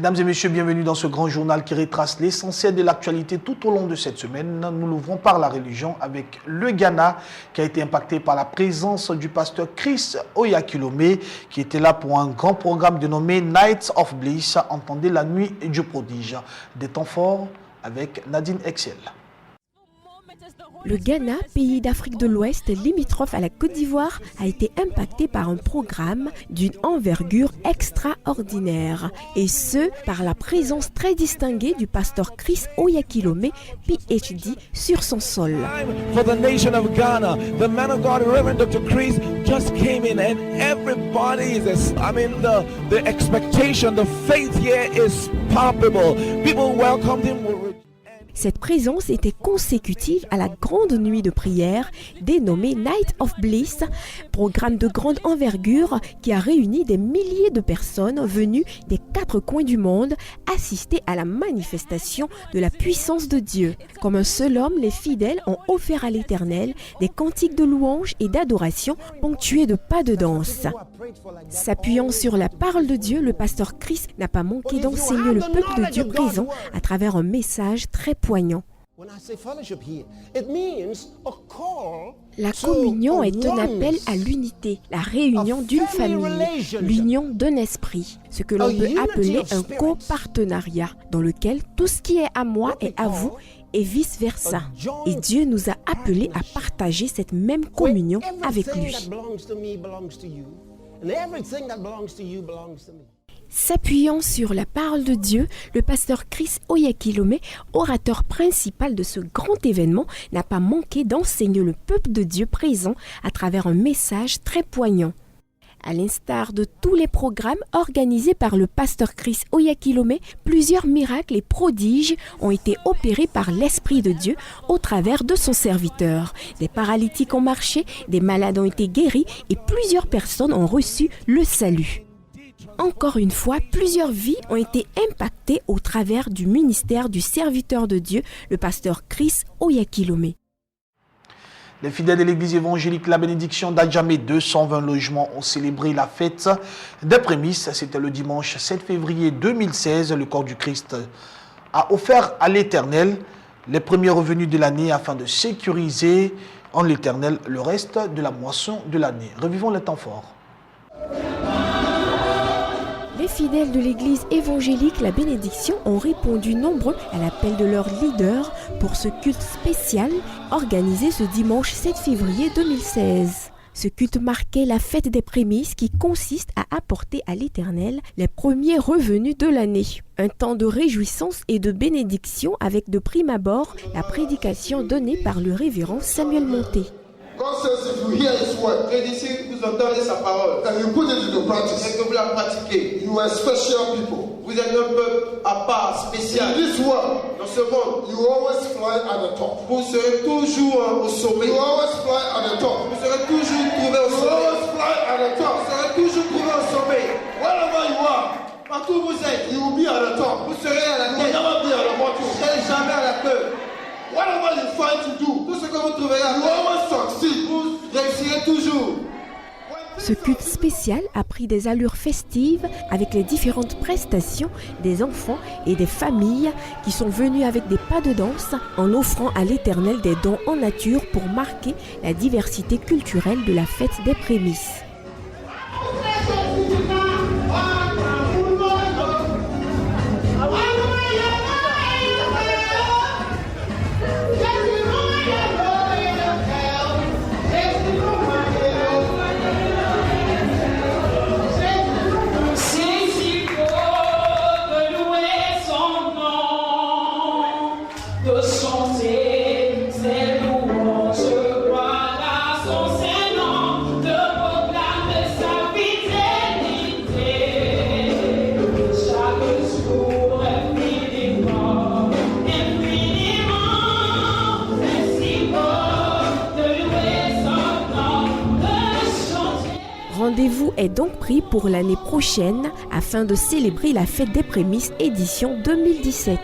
Mesdames et messieurs, bienvenue dans ce grand journal qui retrace l'essentiel de l'actualité tout au long de cette semaine. Nous l'ouvrons par la religion avec le Ghana qui a été impacté par la présence du pasteur Chris Oyakhilome qui était là pour un grand programme dénommé Nights of Bliss, entendez la nuit du prodige. Des temps forts avec Nadine Excel. Le Ghana, pays d'Afrique de l'Ouest limitrophe à la Côte d'Ivoire, a été impacté par un programme d'une envergure extraordinaire. Et ce, par la présence très distinguée du pasteur Chris Oyakhilome, PhD, sur son sol. For the nation of Ghana, the man of God, Reverend Dr. Chris, just came in and everybody is, the expectation, the faith here is palpable. People welcomed him. Cette présence était consécutive à la grande nuit de prière dénommée Night of Bliss, programme de grande envergure qui a réuni des milliers de personnes venues des 4 coins du monde assister à la manifestation de la puissance de Dieu. Comme un seul homme, les fidèles ont offert à l'Éternel des cantiques de louange et d'adoration ponctués de pas de danse. S'appuyant sur la parole de Dieu, le pasteur Chris n'a pas manqué d'enseigner le peuple de Dieu présent à travers un message très poignant. La communion est un appel à l'unité, la réunion d'une famille, l'union d'un esprit, ce que l'on peut appeler un copartenariat, dans lequel tout ce qui est à moi est à vous et vice-versa. Et Dieu nous a appelés à partager cette même communion avec lui. S'appuyant sur la parole de Dieu, le pasteur Chris Oyakhilome, orateur principal de ce grand événement, n'a pas manqué d'enseigner le peuple de Dieu présent à travers un message très poignant. À l'instar de tous les programmes organisés par le pasteur Chris Oyakhilome, plusieurs miracles et prodiges ont été opérés par l'Esprit de Dieu au travers de son serviteur. Des paralytiques ont marché, des malades ont été guéris et plusieurs personnes ont reçu le salut. Encore une fois, plusieurs vies ont été impactées au travers du ministère du serviteur de Dieu, le pasteur Chris Oyakhilome. Les fidèles de l'église évangélique La Bénédiction d'Adjamé, 220 logements ont célébré la fête des prémices. C'était le dimanche 7 février 2016. Le corps du Christ a offert à l'Éternel les premiers revenus de l'année afin de sécuriser en l'Éternel le reste de la moisson de l'année. Revivons les temps forts. Les fidèles de l'église évangélique La Bénédiction ont répondu nombreux à l'appel de leur leader pour ce culte spécial organisé ce dimanche 7 février 2016. Ce culte marquait la fête des prémices qui consiste à apporter à l'Éternel les premiers revenus de l'année. Un temps de réjouissance et de bénédiction avec de prime abord la prédication donnée par le révérend Samuel Monté. God says if you hear his word, si vous entendez sa parole, and you put it into practice, et que vous la pratiquez, you are special people. Vous êtes un peuple à part, spécial. In this world, dans ce monde, you always fly at the top. Vous serez toujours au sommet. You always fly at the top. Vous serez toujours trouvé au sommet. You always fly at the top. Vous serez toujours trouvé au sommet. Wherever you are, partout où vous êtes, you will be at the top. Vous serez à la tête. You will never be at the bottom. Vous serez jamais à la queue. Whatever you find to do, tout ce que vous trouverez à faire, you always succeed. Vous réussirez toujours. Ce culte spécial a pris des allures festives avec les différentes prestations des enfants et des familles qui sont venus avec des pas de danse en offrant à l'Éternel des dons en nature pour marquer la diversité culturelle de la fête des prémices. Rendez-vous est donc pris pour l'année prochaine afin de célébrer la fête des prémices édition 2017.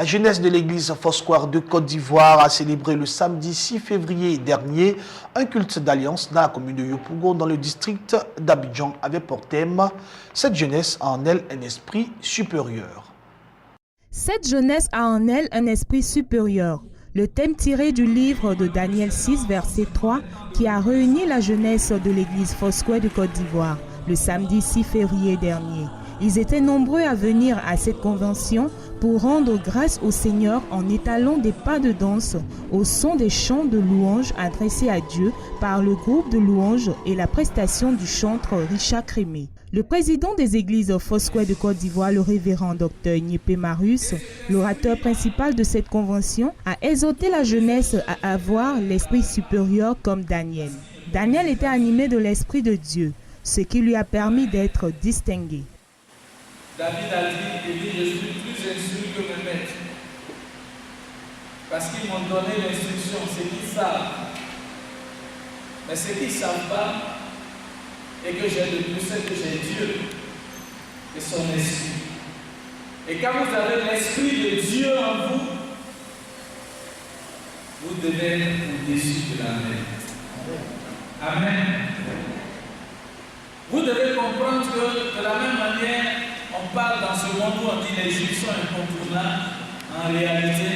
jeunesse de l'église Foursquare de Côte d'Ivoire a célébré le samedi 6 février dernier un culte d'alliance dans la commune de Yopougon dans le district d'Abidjan avec pour thème « Cette jeunesse a en elle un esprit supérieur ». Cette jeunesse a en elle un esprit supérieur. Le thème tiré du livre de Daniel 6, verset 3, qui a réuni la jeunesse de l'église Foursquare de Côte d'Ivoire le samedi 6 février dernier. Ils étaient nombreux à venir à cette convention pour rendre grâce au Seigneur en étalant des pas de danse au son des chants de louanges adressés à Dieu par le groupe de louanges et la prestation du chanteur Richard Crémé. Le président des églises Foursquare de Côte d'Ivoire, le révérend Dr Nyepé Marius, l'orateur principal de cette convention, a exhorté la jeunesse à avoir l'esprit supérieur comme Daniel. Daniel était animé de l'esprit de Dieu, ce qui lui a permis d'être distingué. David a dit, il dit, je suis plus instruit que mes maîtres. Parce qu'ils m'ont donné l'instruction, c'est qu'ils savent. Mais ce qu'ils ne savent pas, et que j'ai de plus, c'est que j'ai Dieu et son esprit. Et quand vous avez l'esprit de Dieu en vous, vous devez être au-dessus de la mer. Amen. Vous devez comprendre que de la même manière, on parle dans ce monde où on dit les Juifs sont incontournables. En réalité,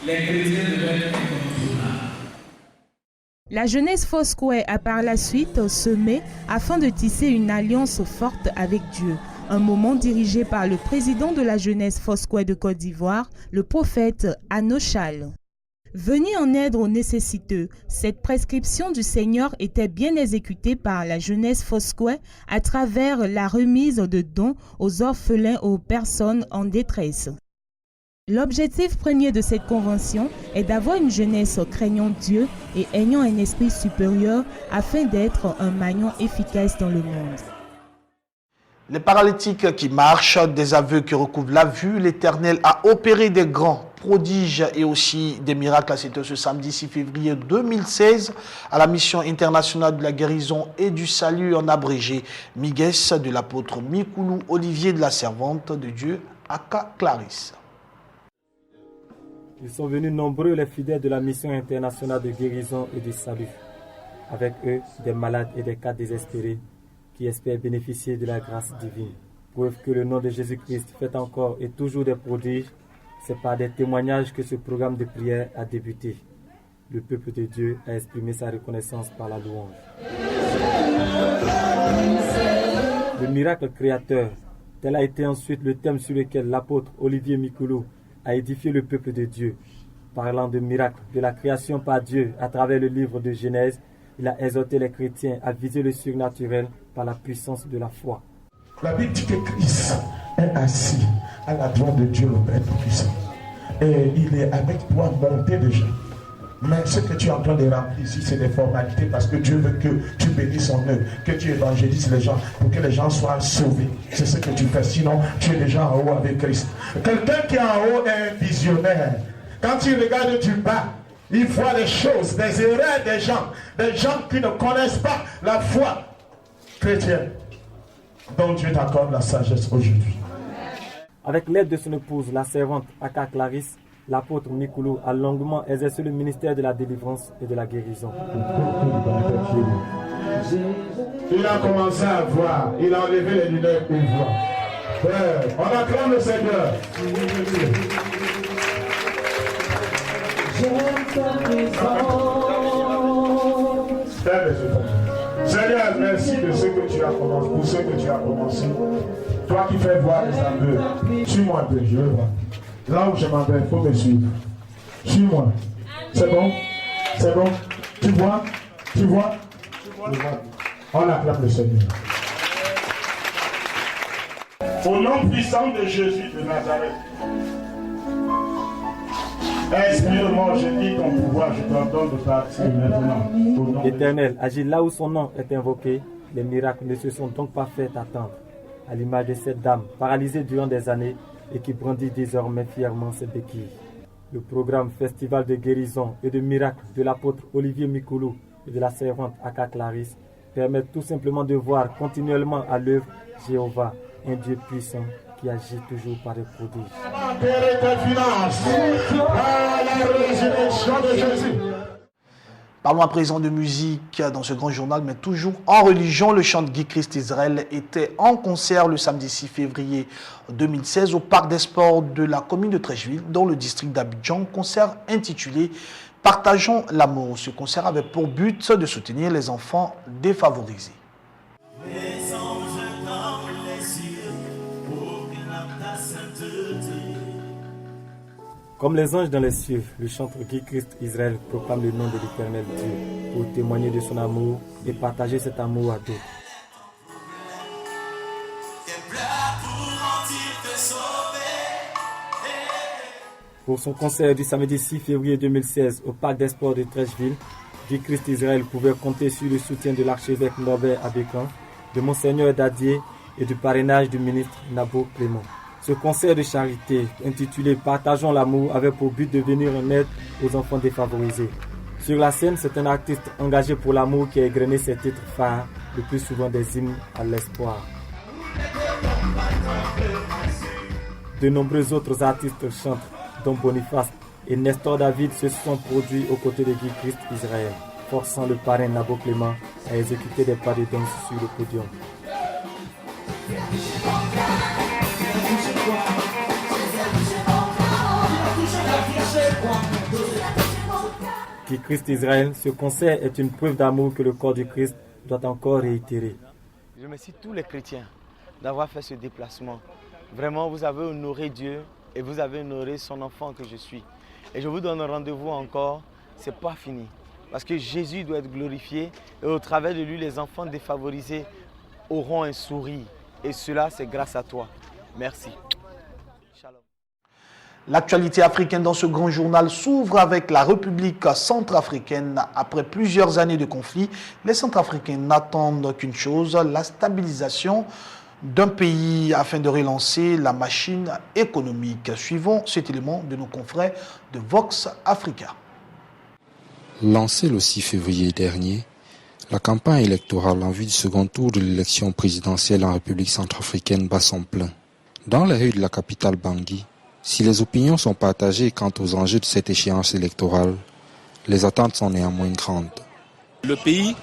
les chrétiens devaient être incontournables. La jeunesse Foursquare a par la suite semé afin de tisser une alliance forte avec Dieu. Un moment dirigé par le président de la jeunesse Foursquare de Côte d'Ivoire, le prophète Anochal. Venir en aide aux nécessiteux, cette prescription du Seigneur était bien exécutée par la jeunesse Foursquare à travers la remise de dons aux orphelins et aux personnes en détresse. L'objectif premier de cette convention est d'avoir une jeunesse craignant Dieu et ayant un esprit supérieur afin d'être un maillon efficace dans le monde. Les paralytiques qui marchent, des aveux qui recouvrent la vue, l'Éternel a opéré des grands prodiges et aussi des miracles. C'était ce samedi 6 février 2016 à la mission internationale de la guérison et du salut en abrégé Migues de l'apôtre Mikoulou Olivier de la servante de Dieu Aka Clarisse. Ils sont venus nombreux les fidèles de la mission internationale de guérison et du salut. Avec eux, des malades et des cas désespérés qui espèrent bénéficier de la grâce divine. Preuve que le nom de Jésus-Christ fait encore et toujours des prodiges, c'est par des témoignages que ce programme de prière a débuté. Le peuple de Dieu a exprimé sa reconnaissance par la louange. Le miracle créateur, tel a été ensuite le thème sur lequel l'apôtre Olivier Mikoulou a édifié le peuple de Dieu. Parlant de miracles, de la création par Dieu à travers le livre de Genèse, il a exhorté les chrétiens à viser le surnaturel par la puissance de la foi. La Bible dit que Christ est assis à la droite de Dieu le Père Tout-Puissant. Et il est avec toi monté déjà. Mais ce que tu es en train de remplir ici, c'est des formalités parce que Dieu veut que tu bénisses son œuvre, que tu évangélises les gens pour que les gens soient sauvés. C'est ce que tu fais. Sinon, tu es déjà en haut avec Christ. Quelqu'un qui est en haut est un visionnaire. Quand il regarde du bas, il voit les choses, des erreurs des gens qui ne connaissent pas la foi chrétienne. Donc Dieu t'accorde la sagesse aujourd'hui. Avec l'aide de son épouse, la servante Aka Clarisse, l'apôtre Mikoulou a longuement exercé le ministère de la délivrance et de la guérison. Il a commencé à voir, il a enlevé les lunettes pour voir. On acclame le Seigneur. Seigneur, merci de ce que tu as commencé, pour ce que tu as commencé. Toi qui fais voir les aveugles, suis-moi un peu, je veux voir. Là où je m'en vais, il faut me suivre. Suis-moi. C'est bon? C'est bon? Tu vois? Tu vois? On acclame le Seigneur. Au nom puissant de Jésus de Nazareth. Inspire-moi, je dis ton pouvoir, je t'ordonne de partir maintenant. L'Éternel agit là où son nom est invoqué. Les miracles ne se sont donc pas fait attendre. À l'image de cette dame paralysée durant des années et qui brandit désormais fièrement ses béquilles. Le programme Festival de guérison et de miracles de l'apôtre Olivier Mikoulou et de la servante Aka Clarisse permet tout simplement de voir continuellement à l'œuvre Jéhovah, un Dieu puissant qui agit toujours par des prodiges. Parlons à présent de musique dans ce grand journal, mais toujours en religion. Le chant de Guy Christ Israël était en concert le samedi 6 février 2016 au Parc des Sports de la commune de Trècheville, dans le district d'Abidjan. Concert intitulé « Partageons l'amour ». Ce concert avait pour but de soutenir les enfants défavorisés. Les anges dans les cieux, proclament ta sainteté. Comme les anges dans les cieux, le chanteur Guy Christ Israël proclame le nom de l'Éternel Dieu pour témoigner de son amour et partager cet amour à d'autres. Pour son concert du samedi 6 février 2016 au Parc des Sports de Trècheville, Guy Christ Israël pouvait compter sur le soutien de l'archevêque Norbert Abékan, de Monseigneur Dadier et du parrainage du ministre Nabo Clément. Ce concert de charité, intitulé « Partageons l'amour », avait pour but de venir en aide aux enfants défavorisés. Sur la scène, c'est un artiste engagé pour l'amour qui a égrené ses titres phares, le plus souvent des hymnes à l'espoir. De nombreux autres artistes chantent, dont Boniface et Nestor David, se sont produits aux côtés de Guy Christ Israël, forçant le parrain Nabo Clément à exécuter des pas de danse sur le podium. Guy Christ Israël, ce concert est une preuve d'amour que le corps du Christ doit encore réitérer. Je remercie tous les chrétiens d'avoir fait ce déplacement. Vraiment, vous avez honoré Dieu et vous avez honoré son enfant que je suis. Et je vous donne un rendez-vous encore, c'est pas fini. Parce que Jésus doit être glorifié et au travers de lui, les enfants défavorisés auront un sourire. Et cela, c'est grâce à toi. Merci. Shalom. L'actualité africaine dans ce grand journal s'ouvre avec la République centrafricaine. Après plusieurs années de conflit, les Centrafricains n'attendent qu'une chose, la stabilisation d'un pays afin de relancer la machine économique. Suivons cet élément de nos confrères de Vox Africa. Lancée le 6 février dernier, la campagne électorale en vue du second tour de l'élection présidentielle en République centrafricaine bat son plein. Dans les rues de la capitale Bangui, si les opinions sont partagées quant aux enjeux de cette échéance électorale, les attentes sont néanmoins grandes. Le pays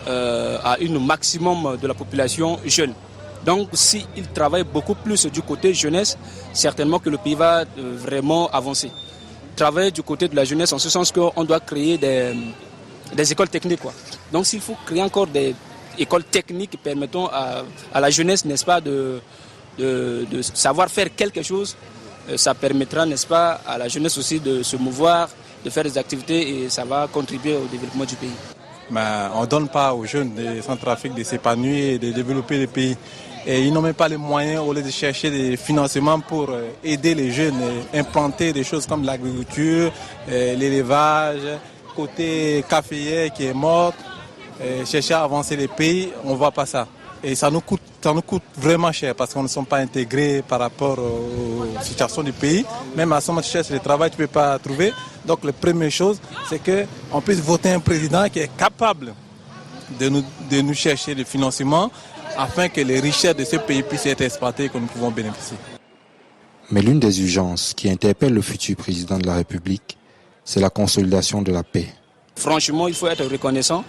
a un maximum de la population jeune. Donc s'il travaille beaucoup plus du côté jeunesse, certainement que le pays va vraiment avancer. Travailler du côté de la jeunesse en ce sens qu'on doit créer des écoles techniques, quoi. Donc s'il faut créer encore des écoles techniques permettant à la jeunesse, n'est-ce pas, de savoir faire quelque chose, ça permettra, n'est-ce pas, à la jeunesse aussi de se mouvoir, de faire des activités et ça va contribuer au développement du pays. On ne donne pas aux jeunes de Centrafrique de s'épanouir et de développer le pays. Et ils n'ont même pas les moyens au lieu de chercher des financements pour aider les jeunes à implanter des choses comme l'agriculture, l'élevage, côté caféier qui est mort, chercher à avancer les pays, on ne voit pas ça. Et ça nous coûte vraiment cher parce qu'on ne sont pas intégrés par rapport aux situations du pays. Même à ce moment où tu cherches le travail, tu ne peux pas trouver. Donc la première chose, c'est qu'on puisse voter un président qui est capable de nous chercher le financement afin que les richesses de ce pays puissent être exploitées et que nous pouvons bénéficier. Mais l'une des urgences qui interpelle le futur président de la République, c'est la consolidation de la paix. Franchement, il faut être reconnaissant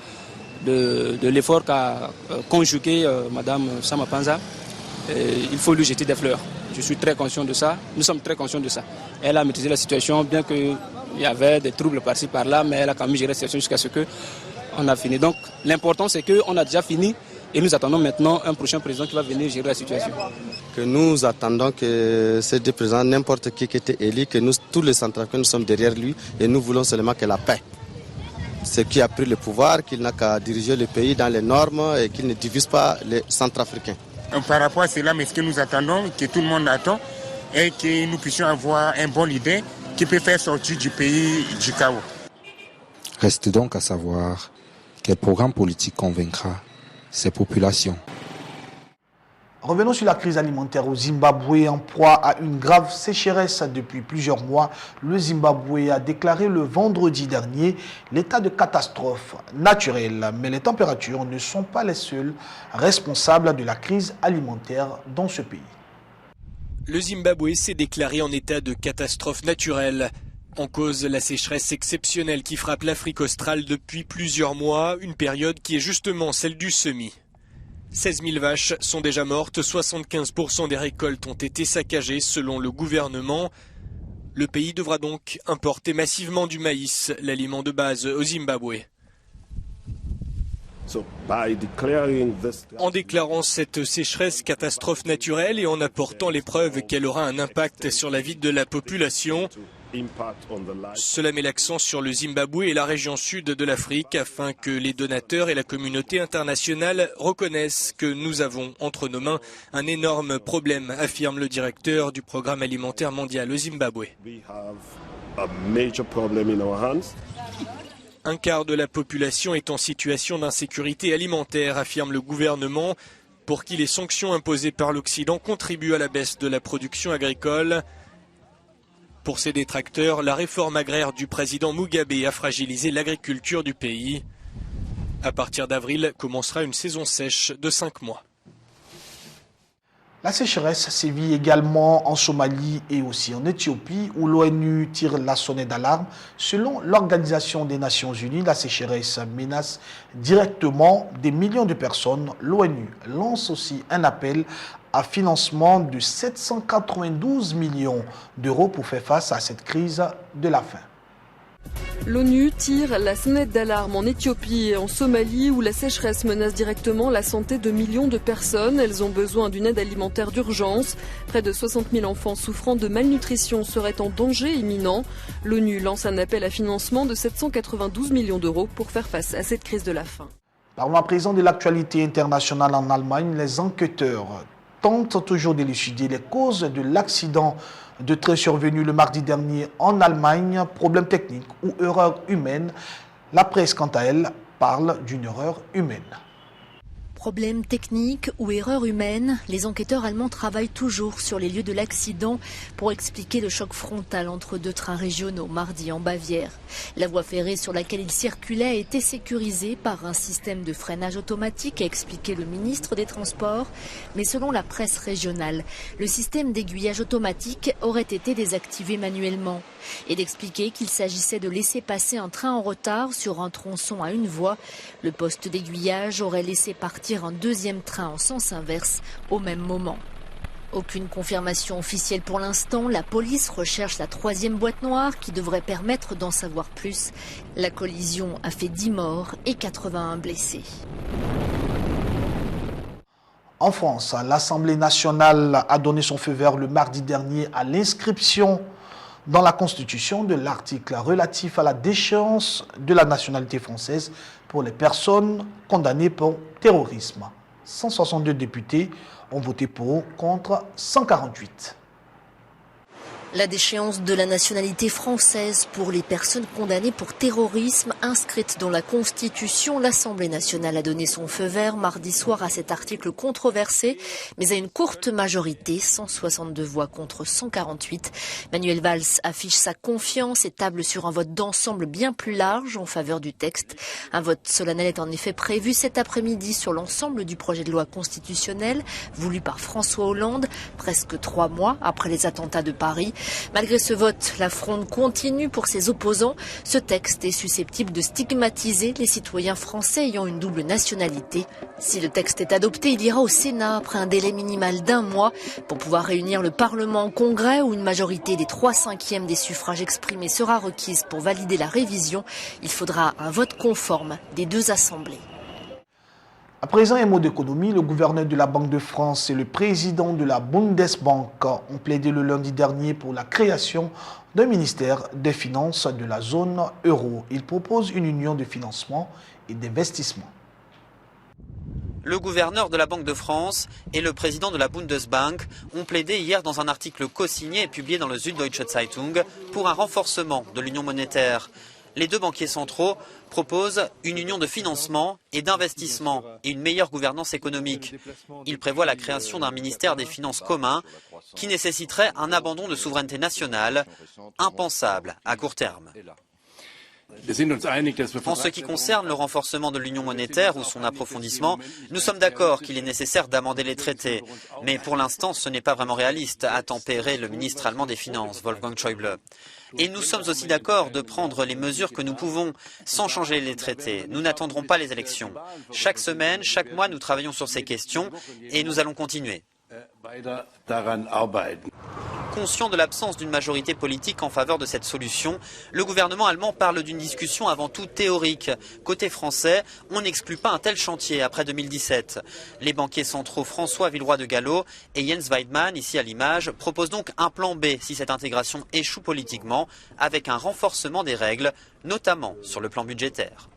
de l'effort qu'a conjugué Mme Sama Panza. Il faut lui jeter des fleurs. Je suis très conscient de ça. Nous sommes très conscients de ça. Elle a maîtrisé la situation, bien qu'il y avait des troubles par-ci par-là, mais elle a quand même géré la situation jusqu'à ce qu'on a fini. Donc l'important, c'est qu'on a déjà fini. Et nous attendons maintenant un prochain président qui va venir gérer la situation. Que nous attendons que ces deux présidents, n'importe qui était élu, que nous, tous les Centrafricains, nous sommes derrière lui et nous voulons seulement que la paix. C'est qui a pris le pouvoir, qu'il n'a qu'à diriger le pays dans les normes et qu'il ne divise pas les Centrafricains. Par rapport à cela, mais ce que nous attendons, que tout le monde attend, est que nous puissions avoir un bon leader qui peut faire sortir du pays du chaos. Reste donc à savoir quel programme politique convaincra ces populations. Revenons sur la crise alimentaire au Zimbabwe, en proie à une grave sécheresse depuis plusieurs mois. Le Zimbabwe a déclaré le vendredi dernier l'état de catastrophe naturelle. Mais les températures ne sont pas les seules responsables de la crise alimentaire dans ce pays. Le Zimbabwe s'est déclaré en état de catastrophe naturelle. En cause, la sécheresse exceptionnelle qui frappe l'Afrique australe depuis plusieurs mois, une période qui est justement celle du semis. 16 000 vaches sont déjà mortes, 75% des récoltes ont été saccagées selon le gouvernement. Le pays devra donc importer massivement du maïs, l'aliment de base au Zimbabwe. En déclarant cette sécheresse catastrophe naturelle et en apportant les preuves qu'elle aura un impact sur la vie de la population, cela met l'accent sur le Zimbabwe et la région sud de l'Afrique afin que les donateurs et la communauté internationale reconnaissent que nous avons entre nos mains un énorme problème, affirme le directeur du programme alimentaire mondial au Zimbabwe. Un quart de la population est en situation d'insécurité alimentaire, affirme le gouvernement, pour qui les sanctions imposées par l'Occident contribuent à la baisse de la production agricole. Pour ses détracteurs, la réforme agraire du président Mugabe a fragilisé l'agriculture du pays. À partir d'avril, commencera une saison sèche de 5 mois. La sécheresse sévit également en Somalie et aussi en Éthiopie, où l'ONU tire la sonnette d'alarme. Selon l'Organisation des Nations Unies, la sécheresse menace directement des millions de personnes. L'ONU lance aussi un appel à financement de 792 millions d'euros pour faire face à cette crise de la faim. L'ONU tire la sonnette d'alarme en Éthiopie et en Somalie où la sécheresse menace directement la santé de millions de personnes. Elles ont besoin d'une aide alimentaire d'urgence. Près de 60 000 enfants souffrant de malnutrition seraient en danger imminent. L'ONU lance un appel à financement de 792 millions d'euros pour faire face à cette crise de la faim. Parlons à présent de l'actualité internationale en Allemagne. Les enquêteurs tentent toujours d'élucider les causes de l'accident de train survenu le mardi dernier en Allemagne. Problème technique ou erreur humaine. La presse, quant à elle, parle d'une erreur humaine. Problème technique ou erreur humaine, les enquêteurs allemands travaillent toujours sur les lieux de l'accident pour expliquer le choc frontal entre deux trains régionaux mardi en Bavière. La voie ferrée sur laquelle ils circulaient a été sécurisée par un système de freinage automatique, a expliqué le ministre des Transports. Mais selon la presse régionale, le système d'aiguillage automatique aurait été désactivé manuellement. Et d'expliquer qu'il s'agissait de laisser passer un train en retard sur un tronçon à une voie. Le poste d'aiguillage aurait laissé partir un deuxième train en sens inverse au même moment. Aucune confirmation officielle pour l'instant. La police recherche la troisième boîte noire qui devrait permettre d'en savoir plus. La collision a fait 10 morts et 81 blessés. En France, l'Assemblée nationale a donné son feu vert le mardi dernier à l'inscription dans la Constitution de l'article relatif à la déchéance de la nationalité française pour les personnes condamnées pour terrorisme. 162 députés ont voté pour, contre 148. La déchéance de la nationalité française pour les personnes condamnées pour terrorisme inscrite dans la Constitution. L'Assemblée nationale a donné son feu vert mardi soir à cet article controversé, mais à une courte majorité, 162 voix contre 148. Manuel Valls affiche sa confiance et table sur un vote d'ensemble bien plus large en faveur du texte. Un vote solennel est en effet prévu cet après-midi sur l'ensemble du projet de loi constitutionnel voulu par François Hollande, presque 3 mois après les attentats de Paris. Malgré ce vote, la fronde continue pour ses opposants. Ce texte est susceptible de stigmatiser les citoyens français ayant une double nationalité. Si le texte est adopté, il ira au Sénat après un délai minimal d'1 mois pour pouvoir réunir le Parlement en congrès où une majorité des 3/5 des suffrages exprimés sera requise pour valider la révision. Il faudra un vote conforme des deux assemblées. À présent, un mot d'économie. Le gouverneur de la Banque de France et le président de la Bundesbank ont plaidé le lundi dernier pour la création d'un ministère des Finances de la zone euro. Ils proposent une union de financement et d'investissement. Le gouverneur de la Banque de France et le président de la Bundesbank ont plaidé hier dans un article co-signé et publié dans le Süddeutsche Zeitung pour un renforcement de l'union monétaire. Les deux banquiers centraux proposent une union de financement et d'investissement et une meilleure gouvernance économique. Ils prévoient la création d'un ministère des Finances commun qui nécessiterait un abandon de souveraineté nationale impensable à court terme. En ce qui concerne le renforcement de l'union monétaire ou son approfondissement, nous sommes d'accord qu'il est nécessaire d'amender les traités. Mais pour l'instant, ce n'est pas vraiment réaliste, a tempéré le ministre allemand des Finances, Wolfgang Schäuble. Et nous sommes aussi d'accord de prendre les mesures que nous pouvons sans changer les traités. Nous n'attendrons pas les élections. Chaque semaine, chaque mois, nous travaillons sur ces questions et nous allons continuer. Conscient de l'absence d'une majorité politique en faveur de cette solution, le gouvernement allemand parle d'une discussion avant tout théorique. Côté français, on n'exclut pas un tel chantier après 2017. Les banquiers centraux François Villeroy de Galhau et Jens Weidmann, ici à l'image, proposent donc un plan B si cette intégration échoue politiquement, avec un renforcement des règles, notamment sur le plan budgétaire.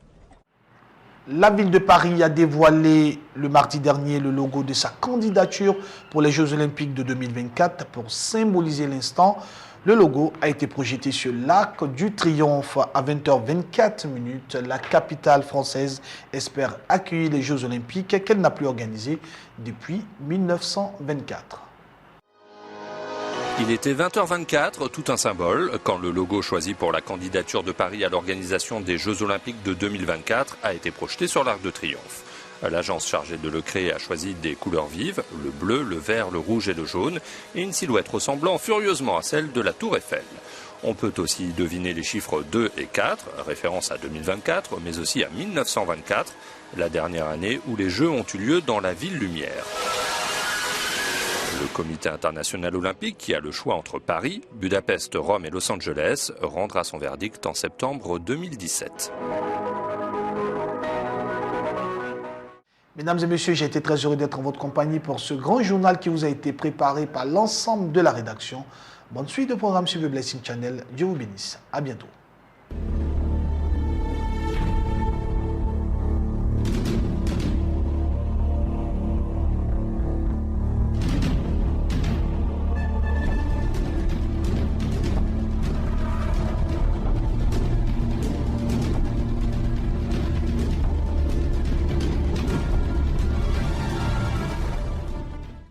La ville de Paris a dévoilé le mardi dernier le logo de sa candidature pour les Jeux Olympiques de 2024 pour symboliser l'instant. Le logo a été projeté sur l'Arc du Triomphe à 20h24. La capitale française espère accueillir les Jeux Olympiques qu'elle n'a plus organisés depuis 1924. Il était 20h24, tout un symbole, quand le logo choisi pour la candidature de Paris à l'organisation des Jeux Olympiques de 2024 a été projeté sur l'Arc de Triomphe. L'agence chargée de le créer a choisi des couleurs vives, le bleu, le vert, le rouge et le jaune, et une silhouette ressemblant furieusement à celle de la Tour Eiffel. On peut aussi deviner les chiffres 2 et 4, référence à 2024, mais aussi à 1924, la dernière année où les Jeux ont eu lieu dans la ville lumière. Le comité international olympique, qui a le choix entre Paris, Budapest, Rome et Los Angeles, rendra son verdict en septembre 2017. Mesdames et messieurs, j'ai été très heureux d'être en votre compagnie pour ce grand journal qui vous a été préparé par l'ensemble de la rédaction. Bonne suite de programme sur le Blessing Channel. Dieu vous bénisse. À bientôt.